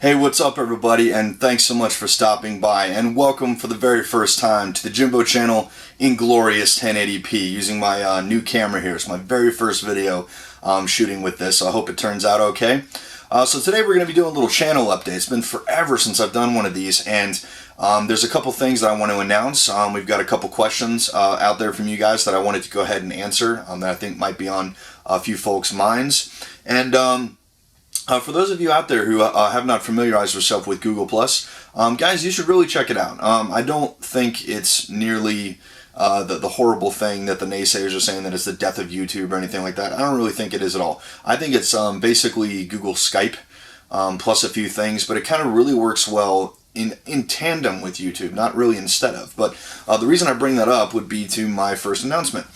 Hey, what's up everybody, and thanks so much for stopping by, and welcome for the very first time to the Jimbo channel in glorious 1080p using my new camera here. It's my very first video shooting with this, so I hope it turns out okay. So today we're going to be doing a little channel update. It's been forever since I've done one of these, and there's a couple things that I want to announce. We've got a couple questions out there from you guys that I wanted to go ahead and answer that I think might be on a few folks' minds. And for those of you out there who have not familiarized yourself with Google+, guys, you should really check it out. I don't think it's nearly the horrible thing that the naysayers are saying, that it's the death of YouTube or anything like that. I don't really think it is at all. I think it's basically Google Skype plus a few things, but it kind of really works well in tandem with YouTube, not really instead of. But the reason I bring that up would be to my first announcement.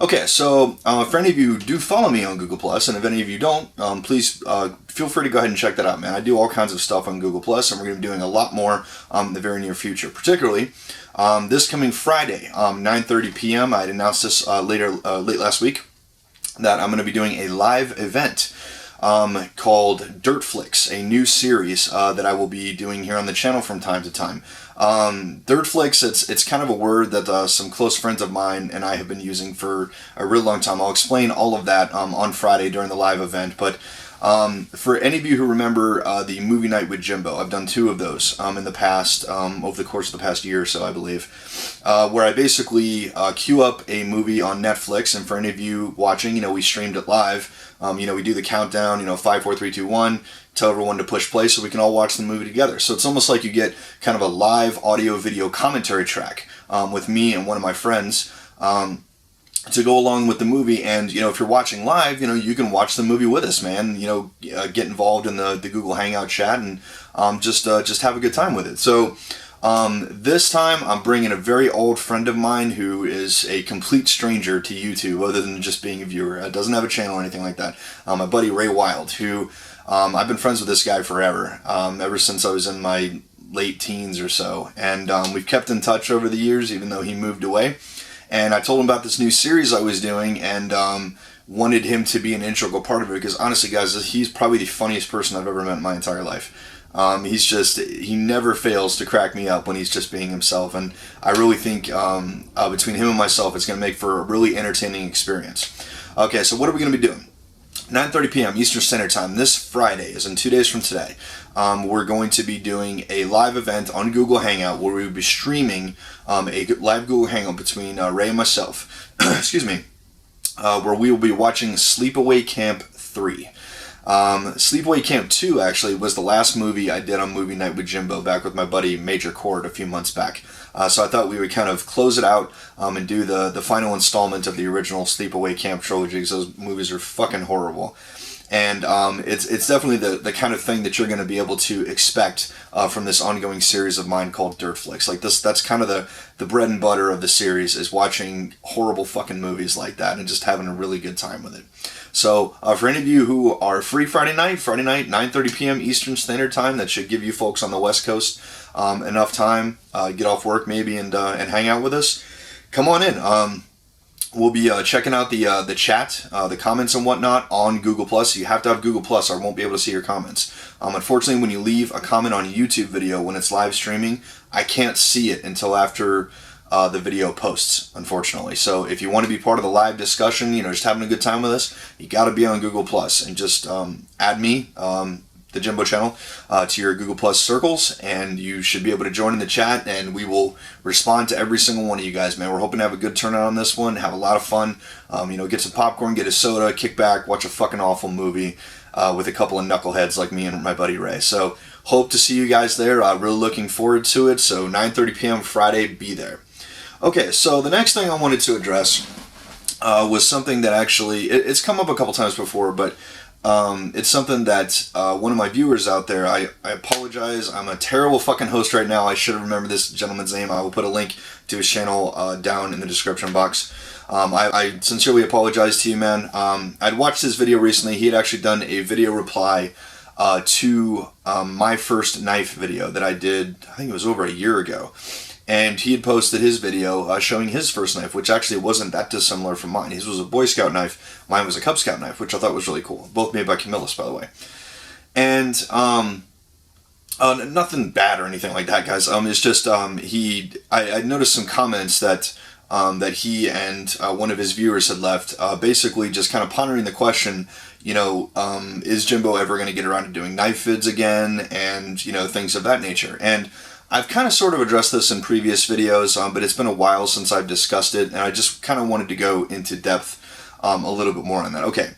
Okay, so for any of you who do follow me on Google+, and if any of you don't, please feel free to go ahead and check that out, man. I do all kinds of stuff on Google+, and we're going to be doing a lot more in the very near future. Particularly, this coming Friday, 9:30 p.m., I had announced this late last week, that I'm going to be doing a live event called Dirt Flicks, a new series that I will be doing here on the channel from time to time. Dirt Flicks, it's kind of a word that some close friends of mine and I have been using for a real long time. I'll explain all of that on Friday during the live event, but for any of you who remember the movie night with Jimbo, I've done 2 of those in the past, over the course of the past year or so, I believe, where I basically queue up a movie on Netflix, and for any of you watching, we streamed it live. We do the countdown, 5, 4, 3, 2, 1, tell everyone to push play so we can all watch the movie together. So it's almost like you get kind of a live audio-video commentary track with me and one of my friends to go along with the movie. And, if you're watching live, you can watch the movie with us, man. Get involved in the Google Hangout chat and just have a good time with it. So this time I'm bringing a very old friend of mine who is a complete stranger to YouTube, other than just being a viewer. Doesn't have a channel or anything like that. My buddy Ray Wild, who I've been friends with this guy forever, ever since I was in my late teens or so. And we've kept in touch over the years, even though he moved away. And I told him about this new series I was doing, and wanted him to be an integral part of it, because honestly, guys, he's probably the funniest person I've ever met in my entire life. He never fails to crack me up when he's just being himself, and I really think between him and myself, it's going to make for a really entertaining experience. Okay, so what are we going to be doing? 9:30 p.m. Eastern Standard Time this Friday, is in 2 days from today. We're going to be doing a live event on Google Hangout where we will be streaming a live Google Hangout between Ray and myself, excuse me, where we will be watching Sleepaway Camp 3. Sleepaway Camp 2 actually was the last movie I did on Movie Night with Jimbo back with my buddy Major Cord a few months back. So I thought we would kind of close it out and do the final installment of the original Sleepaway Camp trilogy, because those movies are fucking horrible. And it's definitely the kind of thing that you're going to be able to expect from this ongoing series of mine called Dirt Flicks. Like that's kind of the bread and butter of the series, is watching horrible fucking movies like that and just having a really good time with it. So for any of you who are free Friday night, 9:30 p.m. Eastern Standard Time, that should give you folks on the West Coast enough time, get off work maybe, and hang out with us. Come on in. We'll be checking out the chat, the comments and whatnot on Google+. You have to have Google+, or I won't be able to see your comments. Unfortunately, when you leave a comment on a YouTube video when it's live streaming, I can't see it until after the video posts, unfortunately. So if you want to be part of the live discussion, just having a good time with us, you got to be on Google+, and just add me, the Jimbo channel, to your Google+ circles, and you should be able to join in the chat, and we will respond to every single one of you guys, man. We're hoping to have a good turnout on this one, have a lot of fun, get some popcorn, get a soda, kick back, watch a fucking awful movie with a couple of knuckleheads like me and my buddy Ray. So hope to see you guys there. Really looking forward to it. So 9:30 p.m. Friday, be there. Okay, so the next thing I wanted to address was something that actually, it's come up a couple times before, but it's something that one of my viewers out there, I apologize, I'm a terrible fucking host right now. I should have remembered this gentleman's name. I will put a link to his channel down in the description box. I sincerely apologize to you, man. I'd watched his video recently. He had actually done a video reply to my first knife video that I did, I think it was over a year ago. And he had posted his video showing his first knife, which actually wasn't that dissimilar from mine. His was a Boy Scout knife. Mine was a Cub Scout knife, which I thought was really cool. Both made by Camillus, by the way. And Nothing bad or anything like that, guys. It's just I noticed some comments that that he and one of his viewers had left, basically just kind of pondering the question, is Jimbo ever going to get around to doing knife vids again, and things of that nature. And I've kind of sort of addressed this in previous videos, but it's been a while since I've discussed it, and I just kind of wanted to go into depth a little bit more on that. Okay.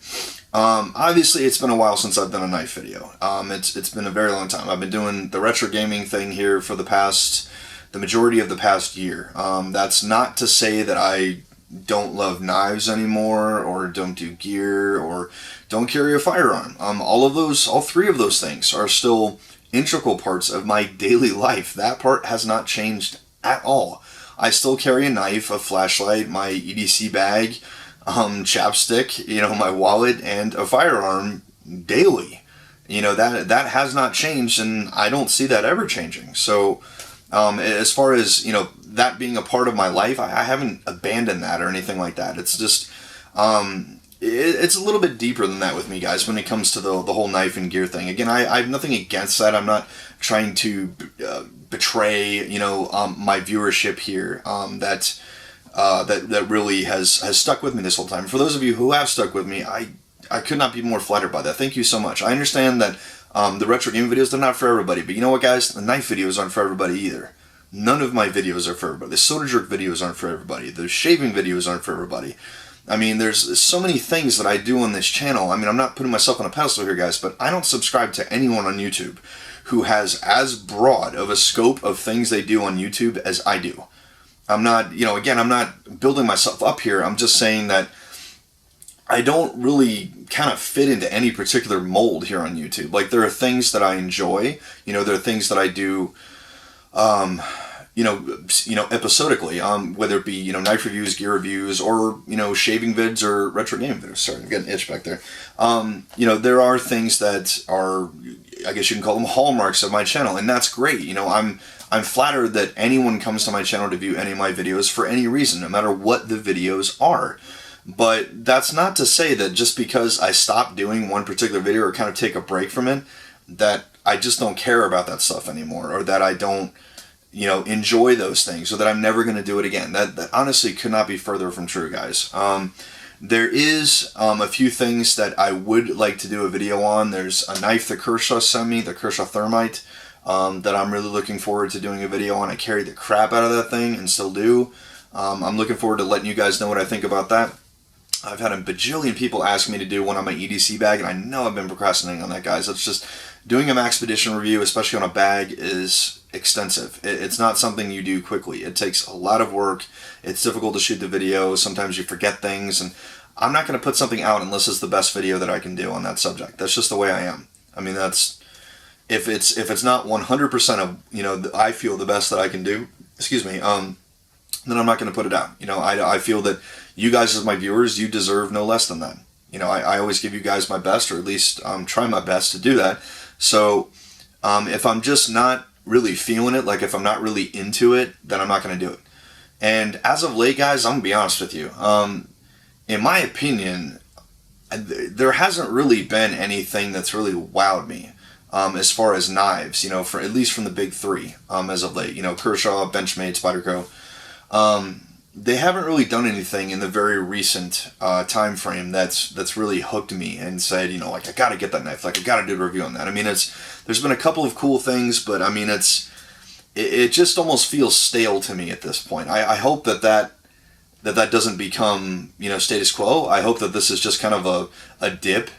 Obviously, it's been a while since I've done a knife video. It's been a very long time. I've been doing the retro gaming thing here for the majority of the past year. That's not to say that I don't love knives anymore, or don't do gear, or don't carry a firearm. All three of those things are still integral parts of my daily life. That part has not changed at all. I still carry a knife, a flashlight, my EDC bag, chapstick, my wallet, and a firearm daily. That has not changed, and I don't see that ever changing. So, as far as, that being a part of my life, I haven't abandoned that or anything like that. It's just, it's a little bit deeper than that with me, guys, when it comes to the whole knife and gear thing. Again, I have nothing against that. I'm not trying to betray, my viewership here, that really has stuck with me this whole time. For those of you who have stuck with me, I could not be more flattered by that. Thank you so much. I understand that the retro game videos, they're not for everybody, but you know what, guys? The knife videos aren't for everybody either. None of my videos are for everybody. The soda jerk videos aren't for everybody. The shaving videos aren't for everybody. I mean, there's so many things that I do on this channel. I mean, I'm not putting myself on a pedestal here, guys, but I don't subscribe to anyone on YouTube who has as broad of a scope of things they do on YouTube as I do. I'm not, again, I'm not building myself up here. I'm just saying that I don't really kind of fit into any particular mold here on YouTube. Like, there are things that I enjoy. There are things that I do, episodically, whether it be, knife reviews, gear reviews, or, shaving vids or retro game videos. Sorry, I'm getting an itch back there. There are things that are, I guess you can call them hallmarks of my channel, and that's great. I'm flattered that anyone comes to my channel to view any of my videos for any reason, no matter what the videos are. But that's not to say that just because I stop doing one particular video or kind of take a break from it, that I just don't care about that stuff anymore, or that I don't, enjoy those things, or that I'm never going to do it again. That honestly could not be further from true, guys. There is a few things that I would like to do a video on. There's a knife that Kershaw sent me, the Kershaw Thermite, that I'm really looking forward to doing a video on. I carried the crap out of that thing and still do. I'm looking forward to letting you guys know what I think about that. I've had a bajillion people ask me to do one on my EDC bag, and I know I've been procrastinating on that, guys. It's just, doing a Maxpedition review, especially on a bag, is extensive. It's not something you do quickly. It takes a lot of work. It's difficult to shoot the video. Sometimes you forget things, and I'm not going to put something out unless it's the best video that I can do on that subject. That's just the way I am. I mean, that's, if it's not 100% of, I feel the best that I can do, then I'm not going to put it out. I feel that you guys as my viewers, you deserve no less than that. I always give you guys my best, or at least try my best to do that. So if I'm just not really feeling it, like if I'm not really into it, then I'm not going to do it. And as of late, guys, I'm going to be honest with you. In my opinion, there hasn't really been anything that's really wowed me. As far as knives, for at least from the big three, as of late, Kershaw, Benchmade, Spyderco, they haven't really done anything in the very recent time frame that's really hooked me and said, like, I gotta get that knife, like I gotta do a review on that. I mean, there's been a couple of cool things, but I mean, it just almost feels stale to me at this point. I hope that doesn't become, status quo. I hope that this is just kind of a dip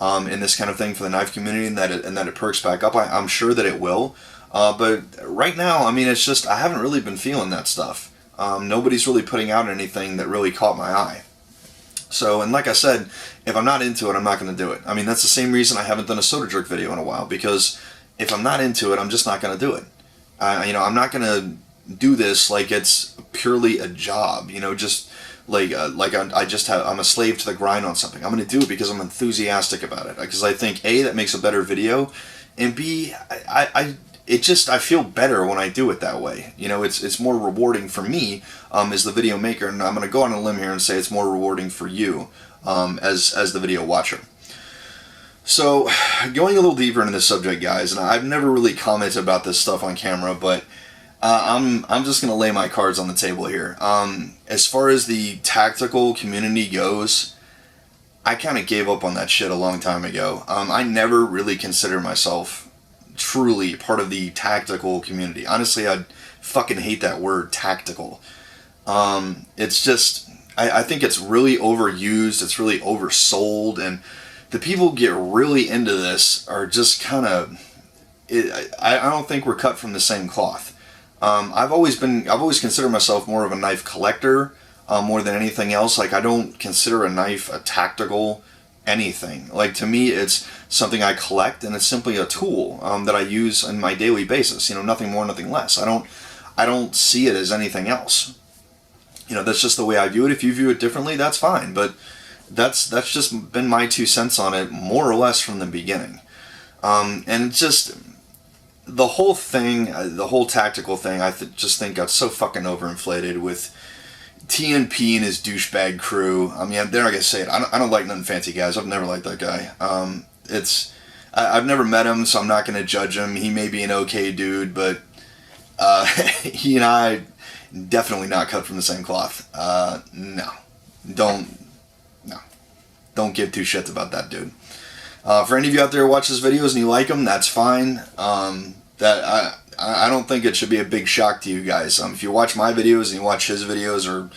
in this kind of thing for the knife community, and that it perks back up. I'm sure that it will. But right now, I mean, it's just, I haven't really been feeling that stuff. Nobody's really putting out anything that really caught my eye. So, and like I said, if I'm not into it, I'm not going to do it. I mean, that's the same reason I haven't done a soda jerk video in a while, because if I'm not into it, I'm just not going to do it. I'm not going to do this like it's purely a job, just like I'm a slave to the grind on something. I'm going to do it because I'm enthusiastic about it, because I think A, that makes a better video, and B, I feel better when I do it that way. It's more rewarding for me as the video maker, and I'm going to go on a limb here and say it's more rewarding for you as the video watcher. So, going a little deeper into this subject, guys, and I've never really commented about this stuff on camera, but I'm just gonna lay my cards on the table here. As far as the tactical community goes, I kind of gave up on that shit a long time ago. I never really considered myself truly part of the tactical community. Honestly, I fucking hate that word, tactical. It's just, I think it's really overused, it's really oversold, and the people who get really into this are just kind of, I don't think we're cut from the same cloth. I've always considered myself more of a knife collector, more than anything else. Like, I don't consider a knife a tactical anything. Like, to me, it's something I collect, and it's simply a tool that I use on my daily basis. You know, nothing more, nothing less. I don't see it as anything else. You know, that's just the way I view it. If you view it differently, that's fine. But that's just been my 2 cents on it, more or less, from the beginning. And just the whole thing, the whole tactical thing, I just think got so fucking overinflated with TNP and his douchebag crew. I mean, they're not gonna say it. I don't like nothing fancy, guys. I've never liked that guy. I've never met him, so I'm not gonna judge him. He may be an okay dude, but he and I definitely not cut from the same cloth. No, don't give two shits about that dude. For any of you out there who watch his videos and you like him, that's fine. I don't think it should be a big shock to you guys. If you watch my videos and you watch his videos, or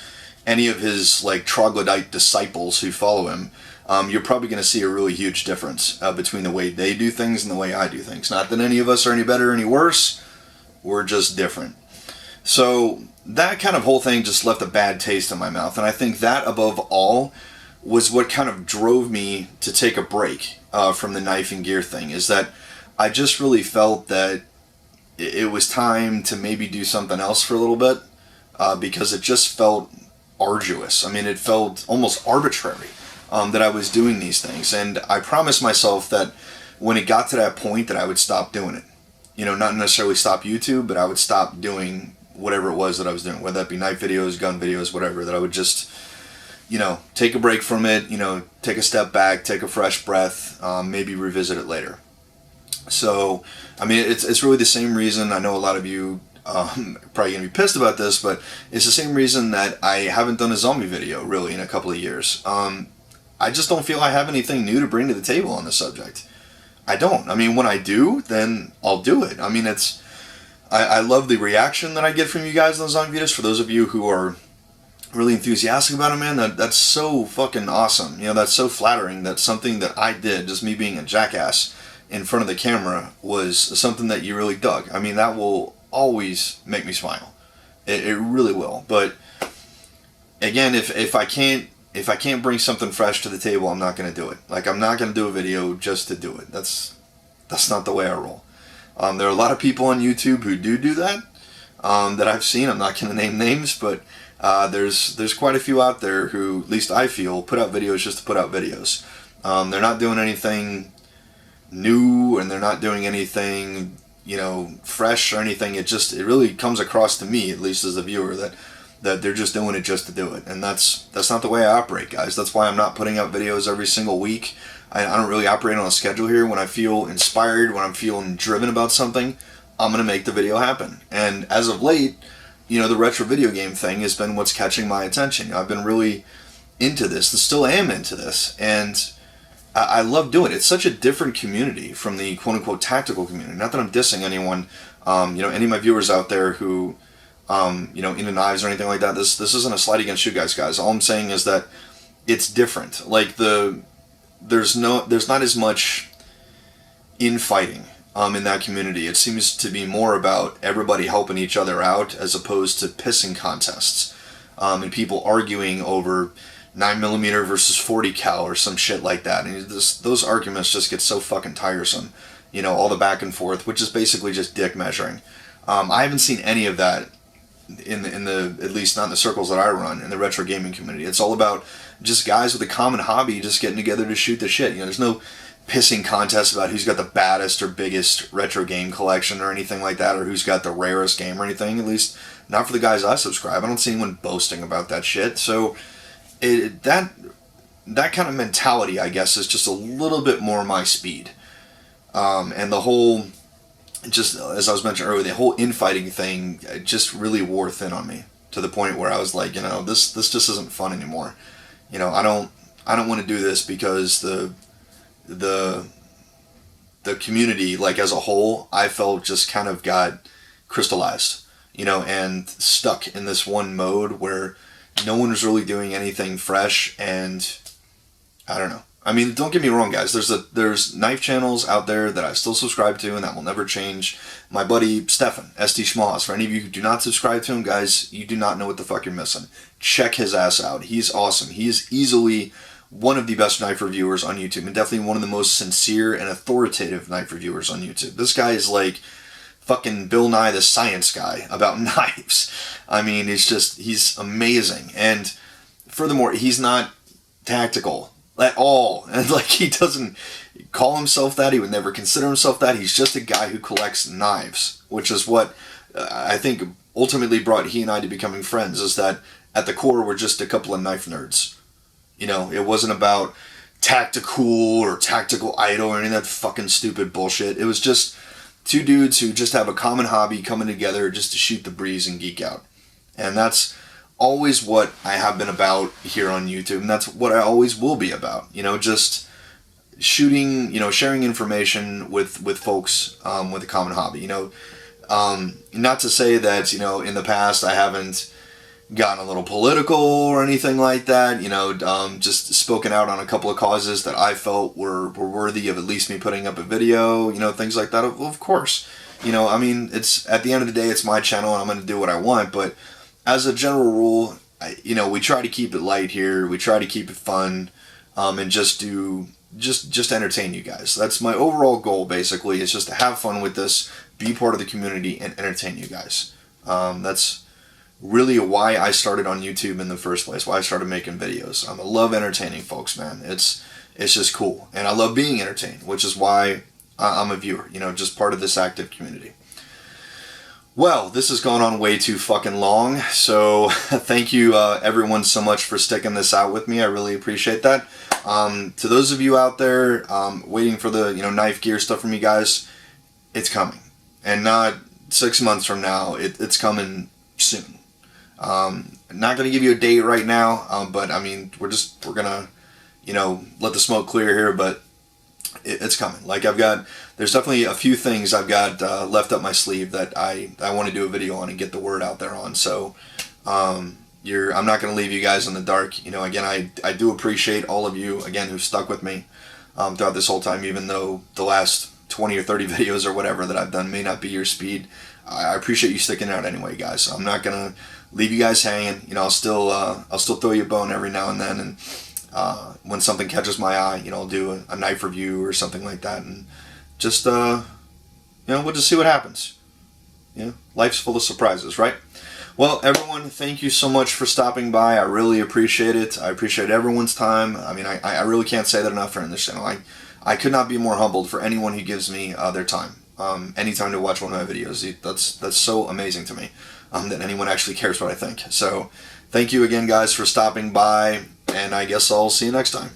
any of his like troglodyte disciples who follow him, you're probably going to see a really huge difference between the way they do things and the way I do things. Not that any of us are any better or any worse. We're just different. So that kind of whole thing just left a bad taste in my mouth, and I think that above all was what kind of drove me to take a break from the knife and gear thing. Is that I just really felt that it was time to maybe do something else for a little bit, because it just felt arduous. I mean, it felt almost arbitrary that I was doing these things, and I promised myself that when it got to that point that I would stop doing it. You know, not necessarily stop YouTube, but I would stop doing whatever it was that I was doing, whether that be knife videos, gun videos, whatever, that I would just, you know, take a break from it, you know, take a step back, take a fresh breath, maybe revisit it later. So, I mean, it's really the same reason. I know a lot of you probably going to be pissed about this, but it's the same reason that I haven't done a zombie video, really, in a couple of years. I just don't feel I have anything new to bring to the table on this subject. I don't. I mean, when I do, then I'll do it. I mean, I love the reaction that I get from you guys on the zombie videos. For those of you who are really enthusiastic about it, man, that's so fucking awesome. You know, that's so flattering that something that I did, just me being a jackass in front of the camera, was something that you really dug. I mean, that will always make me smile. It really will. But again, if I can't bring something fresh to the table, I'm not going to do it. Like, I'm not going to do a video just to do it. That's not the way I roll. There are a lot of people on YouTube who do that, that I've seen. I'm not going to name names, but there's quite a few out there who, at least I feel, put out videos just to put out videos. They're not doing anything new, and they're not doing anything, you know, fresh or anything. It really comes across to me, at least as a viewer, that they're just doing it just to do it. And that's not the way I operate, guys. That's why I'm not putting out videos every single week. I don't really operate on a schedule here. When I feel inspired, when I'm feeling driven about something, I'm going to make the video happen. And as of late, you know, the retro video game thing has been what's catching my attention. I've been really into this, and still am into this, and I love doing it. It's such a different community from the quote-unquote tactical community. Not that I'm dissing anyone, you know, any of my viewers out there who, you know, into knives or anything like that. This isn't a slight against you guys. All I'm saying is that it's different. Like, there's not as much infighting in that community. It seems to be more about everybody helping each other out, as opposed to pissing contests and people arguing over 9mm versus 40 cal or some shit like that. And those arguments just get so fucking tiresome. You know, all the back and forth, which is basically just dick measuring. I haven't seen any of that in the at least not in the circles that I run in the retro gaming community. It's all about just guys with a common hobby just getting together to shoot the shit. You know, there's no pissing contests about who's got the baddest or biggest retro game collection or anything like that, or who's got the rarest game or anything. At least not for the guys I subscribe. I don't see anyone boasting about that shit. So that that kind of mentality, I guess, is just a little bit more my speed. And the whole, just as I was mentioning earlier, the whole infighting thing just really wore thin on me, to the point where I was like, this just isn't fun anymore. I don't want to do this, because the community, like, as a whole, I felt just kind of got crystallized, and stuck in this one mode where no one was really doing anything fresh. And I don't know. I mean, don't get me wrong, guys. There's knife channels out there that I still subscribe to, and that will never change. My buddy Stefan, ST Schmoss. For any of you who do not subscribe to him, guys, you do not know what the fuck you're missing. Check his ass out. He's awesome. He is easily one of the best knife reviewers on YouTube, and definitely one of the most sincere and authoritative knife reviewers on YouTube. This guy is like fucking Bill Nye the Science Guy about knives. I mean, he's amazing. And furthermore, he's not tactical at all. And like, he doesn't call himself that. He would never consider himself that. He's just a guy who collects knives, which is what I think ultimately brought he and I to becoming friends, is that at the core, we're just a couple of knife nerds. It wasn't about tactical or tactical idol or any of that fucking stupid bullshit. It was just two dudes who just have a common hobby coming together just to shoot the breeze and geek out. And that's always what I have been about here on YouTube, and that's what I always will be about. Just shooting, sharing information with folks with a common hobby. Not to say that, in the past I haven't gotten a little political or anything like that, just spoken out on a couple of causes that I felt were worthy of at least me putting up a video, things like that. Of course, I mean, it's, at the end of the day, it's my channel and I'm going to do what I want, but as a general rule, we try to keep it light here. We try to keep it fun, and just entertain you guys. That's my overall goal, basically, is just to have fun with this, be part of the community, and entertain you guys. That's really why I started on YouTube in the first place, why I started making videos. I love entertaining folks, man. It's just cool. And I love being entertained, which is why I'm a viewer, just part of this active community. Well, this has gone on way too fucking long, so thank you everyone so much for sticking this out with me. I really appreciate that. To those of you out there waiting for the knife gear stuff from you guys, it's coming. And not 6 months from now, it's coming soon. Not going to give you a date right now, but I mean, we're going to, let the smoke clear here, but it's coming. Like, there's definitely a few things I've got left up my sleeve that I want to do a video on and get the word out there on. So, I'm not going to leave you guys in the dark. Again, I do appreciate all of you, again, who stuck with me throughout this whole time, even though the last 20 or 30 videos or whatever that I've done may not be your speed. I appreciate you sticking out anyway, guys. I'm not going to leave you guys hanging. I'll still throw you a bone every now and then, and when something catches my eye, I'll do a knife review or something like that, and just we'll just see what happens. Life's full of surprises, right? Well, everyone, thank you so much for stopping by. I really appreciate it. I appreciate everyone's time. I mean, I really can't say that enough for this channel. I could not be more humbled for anyone who gives me their time, anytime to watch one of my videos. That's so amazing to me, that anyone actually cares what I think. So, thank you again, guys, for stopping by, and I guess I'll see you next time.